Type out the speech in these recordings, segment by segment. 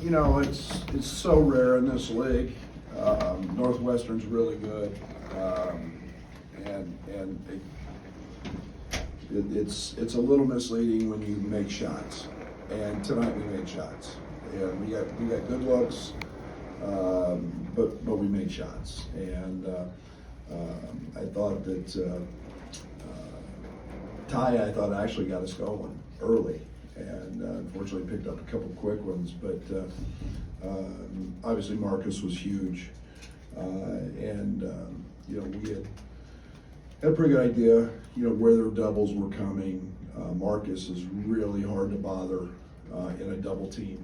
It's so rare in this league. Northwestern's really good, and it's a little misleading when you make shots. And tonight we made shots, and we got good looks, but we made shots. And I thought that Ty, actually got us going early, and unfortunately picked up a couple quick ones. But obviously Marcus was huge, and we had a pretty good idea, where their doubles were coming. Marcus is really hard to bother in a double team,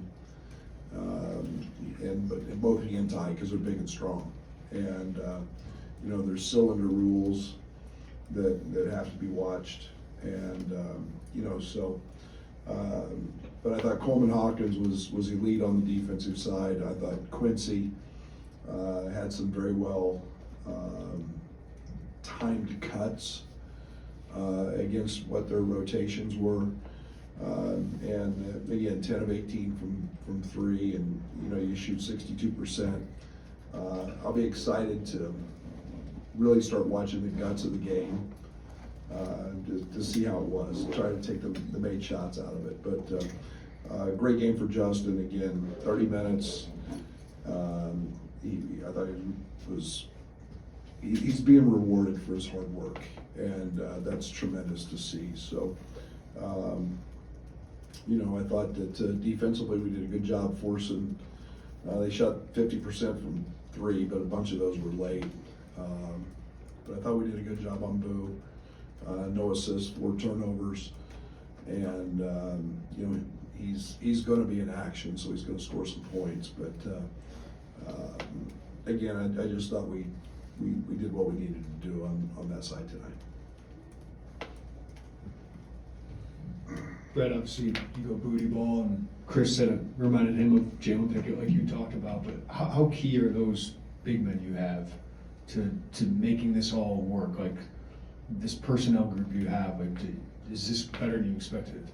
but both he and Ty, because they're big and strong, and there's cylinder rules that have to be watched, and but I thought Coleman Hawkins was elite on the defensive side. I thought Quincy had some very well timed cuts against what their rotations were, and again 10 of 18 from three, and you shoot 62%. I'll be excited to really start watching the guts of the game to see how it was, try to take the made shots out of it. But great game for Justin. Again, 30 minutes. I thought he's being rewarded for his hard work, and that's tremendous to see. So, I thought that defensively we did a good job forcing. They shot 50% from three, but a bunch of those were late. But I thought we did a good job on Boo. No assists, 4 turnovers, and he's going to be in action, so he's going to score some points. But again, I just thought we did what we needed to do on that side tonight. Brett, obviously you go booty ball, and Chris said it reminded him of Jalen Pickett, like you talked about. But how key are those big men you have to making this all work? Like this personnel group you have, like is this better than you expected?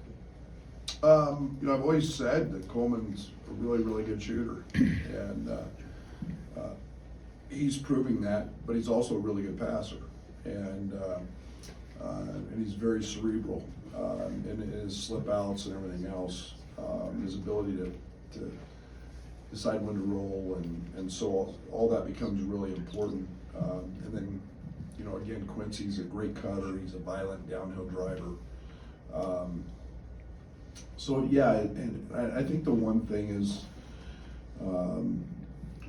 I've always said that Coleman's a really, really good shooter, and he's proving that. But he's also a really good passer, and he's very cerebral in his slip outs and everything else. His ability to decide when to roll, and so all that becomes really important. And then, again, Quincy's a great cutter. He's a violent downhill driver. So yeah, and I think the one thing is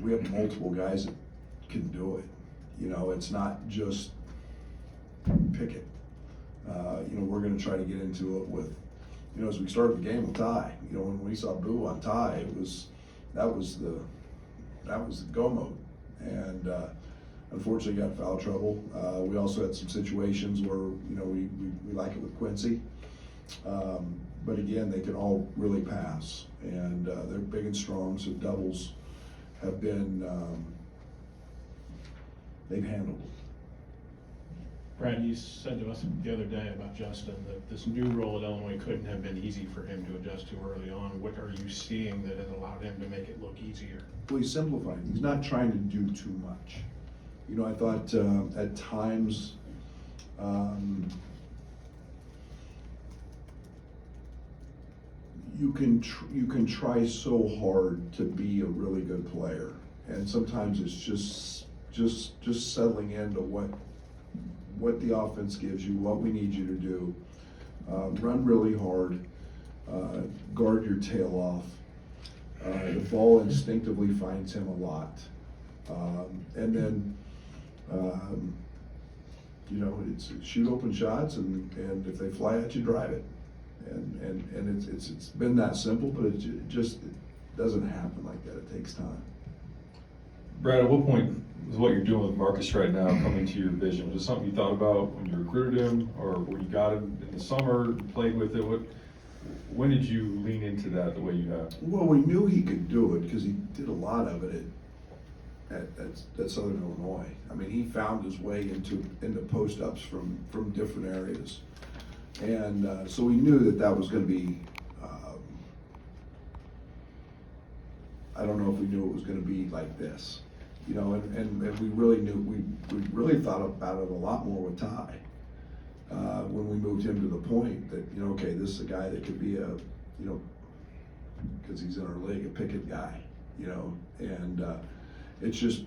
we have multiple guys that can do it. It's not just Pickett. We're going to try to get into it with, as we started the game with Ty. When we saw Boo on Ty, that was the go mode, and unfortunately got in foul trouble. We also had some situations where we like it with Quincy, but again they can all really pass, and they're big and strong. So doubles have been they've handled it. Brad, you said to us the other day about Justin that this new role at Illinois couldn't have been easy for him to adjust to early on. What are you seeing that has allowed him to make it look easier? Well, he's simplifying. He's not trying to do too much. I thought at times you can try so hard to be a really good player, and sometimes it's just settling into what the offense gives you, what we need you to do. Run really hard, guard your tail off. The ball instinctively finds him a lot. And then, it's shoot open shots, and if they fly at you, drive it. And it's been that simple, but it just doesn't happen like that. It takes time. Brad, at what point was what you're doing with Marcus right now coming to your vision? Was it something you thought about when you recruited him, or when you got him in the summer, played with it? When did you lean into that the way you have? Well, we knew he could do it because he did a lot of it at Southern Illinois. I mean, he found his way into post-ups from different areas. And so we knew that was going to be I don't know if we knew it was gonna be like this. You know, and we really we really thought about it a lot more with Ty. When we moved him to the point that, you know, okay, this is a guy that could be a, you know, because he's in our league, a picket guy, you know, and it's just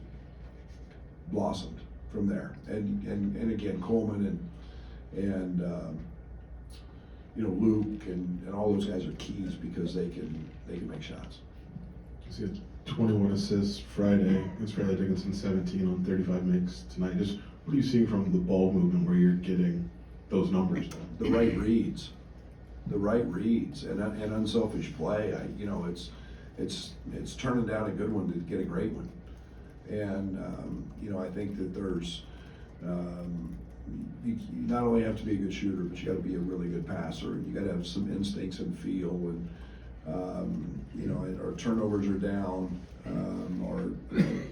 blossomed from there. And again, Coleman and you know, Luke and all those guys are keys because they can make shots. So you had 21 assists Friday against Riley Dickinson, 17 on 35 makes tonight. Just what are you seeing from the ball movement where you're getting those numbers? The right reads, and unselfish play. You know, it's turning down a good one to get a great one, and you know, I think that there's you not only have to be a good shooter, but you got to be a really good passer, and you got to have some instincts and feel, and you know, our turnovers are down, or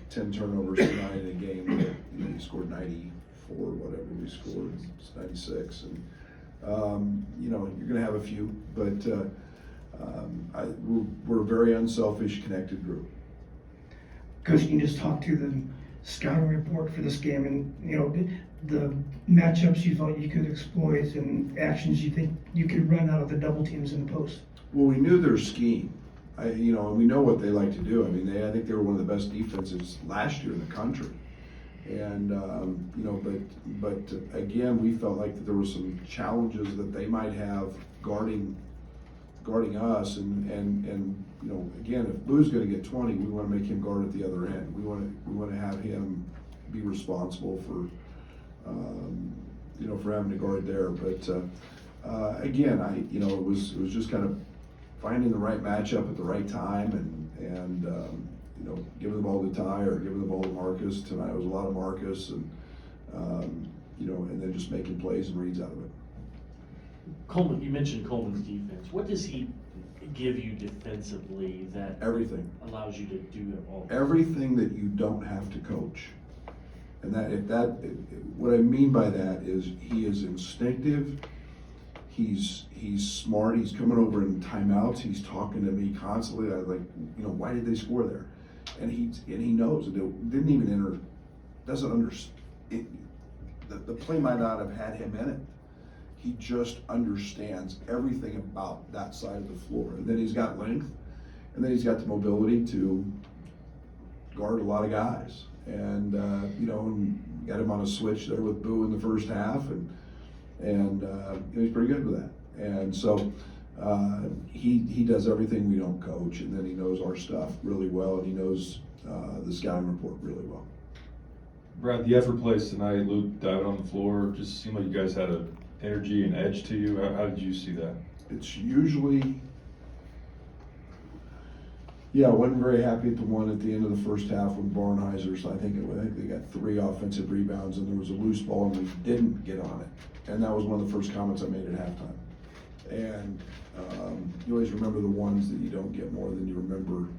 10 turnovers tonight in a game that, you know, he scored 94, whatever we scored, it's 96, and you know, you're going to have a few, but we're a very unselfish, connected group. Coach, you can just talk to the scouting report for this game, and you know, the matchups you thought you could exploit and actions you think you could run out of the double teams in the post. Well, we knew their scheme, you know, and we know what they like to do. I mean, I think they were one of the best defenses last year in the country, and you know, but again, we felt like that there were some challenges that they might have guarding us, and you know, again, if Lou's going to get 20, we want to make him guard at the other end. We want to have him be responsible for you know, for having to guard there. But again, you know, it was just kind of finding the right matchup at the right time, and you know, giving the ball to Ty or giving the ball to Marcus. Tonight it was a lot of Marcus, and you know, and then just making plays and reads out of it. Coleman, you mentioned Coleman's defense. What does he give you defensively that Everything. allows you to do it all? Everything that you don't have to coach. And what I mean by that is he is instinctive. He's smart. He's coming over in timeouts. He's talking to me constantly. I was like, you know, why did they score there? And he knows. It didn't even enter. Doesn't understand. The play might not have had him in it. He just understands everything about that side of the floor. And then he's got length, and then he's got the mobility to guard a lot of guys. And you know, and got him on a switch there with Boo in the first half, and you know, he's pretty good with that. And so he does everything we don't coach, and then he knows our stuff really well, and he knows the scouting report really well. Brad, the effort plays tonight, Luke diving on the floor, just seemed like you guys had a energy and edge to you. How did you see that? It's usually, yeah, I wasn't very happy at the one at the end of the first half when Barnheiser's, I think they got 3 offensive rebounds, and there was a loose ball and we didn't get on it. And that was one of the first comments I made at halftime. And you always remember the ones that you don't get more than you remember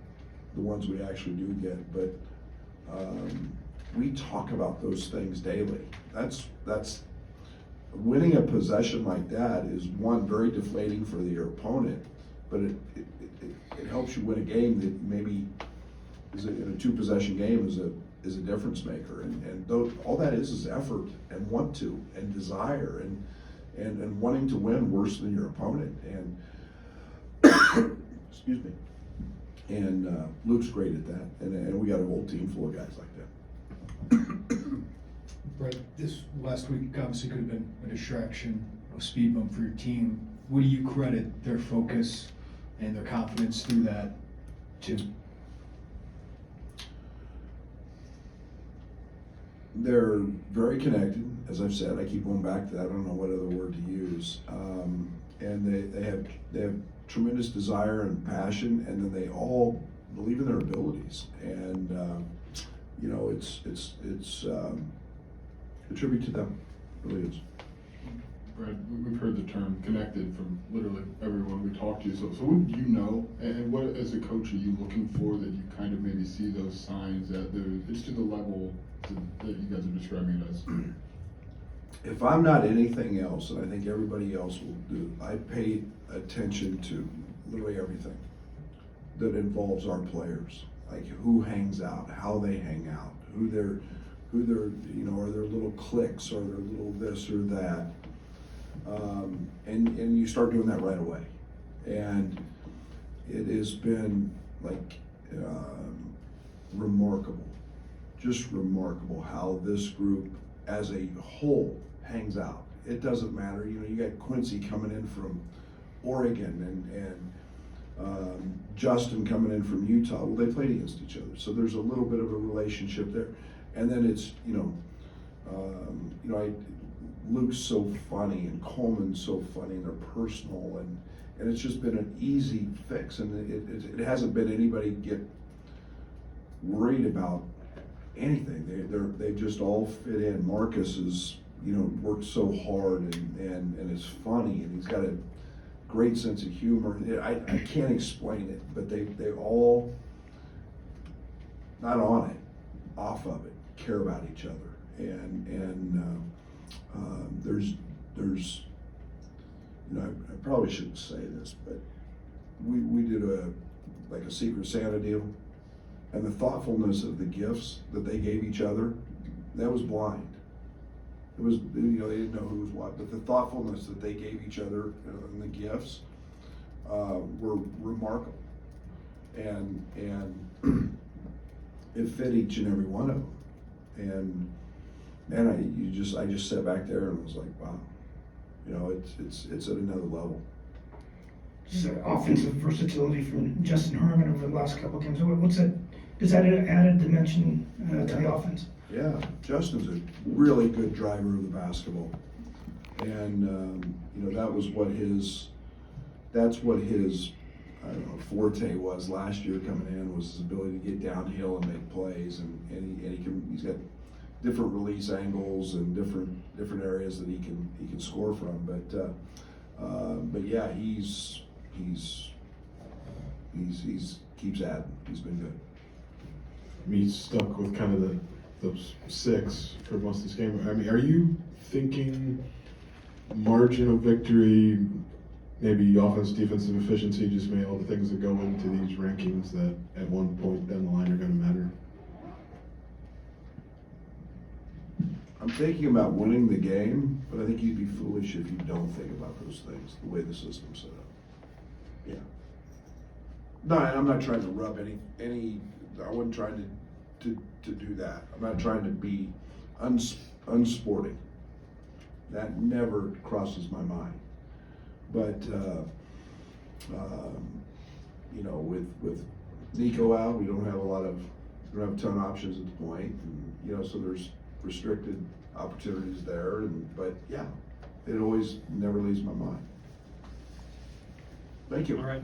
the ones we actually do get. But we talk about those things daily. That's winning a possession like that is, one, very deflating for your opponent, but it helps you win a game that maybe is in a 2-possession game is a difference maker, and all that is effort and want to and desire and wanting to win worse than your opponent, and excuse me, and Luke's great at that, and we got a whole team full of guys like that. Brett, this last week obviously could have been a distraction, a speed bump for your team. What do you credit their focus and their confidence through that to? They're very connected, as I've said. I keep going back to that. I don't know what other word to use. And they have tremendous desire and passion, and then they all believe in their abilities. And you know, it's a tribute to them. It really is. Brad, we've heard the term connected from literally everyone we talked to. So what do you know, and what, as a coach, are you looking for that you kind of maybe see those signs that it's to the level that you guys are describing it as? If I'm not anything else, and I think everybody else will do, I pay attention to literally everything that involves our players. like who hangs out, how they hang out, who they're, you know, are their little cliques or their little this or that. And you start doing that right away. And it has been like remarkable, just remarkable how this group as a whole hangs out. It doesn't matter, you know, you got Quincy coming in from Oregon and Justin coming in from Utah. Well, they played against each other, so there's a little bit of a relationship there. And then it's, Luke's so funny and Coleman's so funny and they're personal and it's just been an easy fix, and it hasn't been anybody get worried about anything. They just all fit in. Marcus is, worked so hard and is funny, and he's got a great sense of humor. I can't explain it, but they all, not on it, off of it, care about each other. And there's I probably shouldn't say this, but we did a Secret Santa deal, and the thoughtfulness of the gifts that they gave each other, that was blind. It was, they didn't know who was what, but the thoughtfulness that they gave each other and the gifts were remarkable, and it fit each and every one of them. And man, I just sat back there and was like, wow, it's at another level. Just offensive versatility from Justin Harmon over the last couple of games. What's that? Does that add added dimension to the offense? Yeah, Justin's a really good driver of the basketball, and that's what his forte was last year coming in, was his ability to get downhill and make plays, and he's got different release angles and different areas that he can score from. But yeah, he's keeps adding. He's been good. He's stuck with kind of those six for most of this game. I mean, are you thinking margin of victory, maybe offense, defensive efficiency, just maybe all the things that go into these rankings that at one point down the line are going to matter? I'm thinking about winning the game, but I think you'd be foolish if you don't think about those things, the way the system's set up. Yeah. No, and I'm not trying to rub any I wasn't trying to do that. I'm not trying to be unsporting. That never crosses my mind. But, with Nico out, we don't have a ton of options at the point, and, so there's restricted opportunities there, but yeah, it always never leaves my mind. Thank you. All right.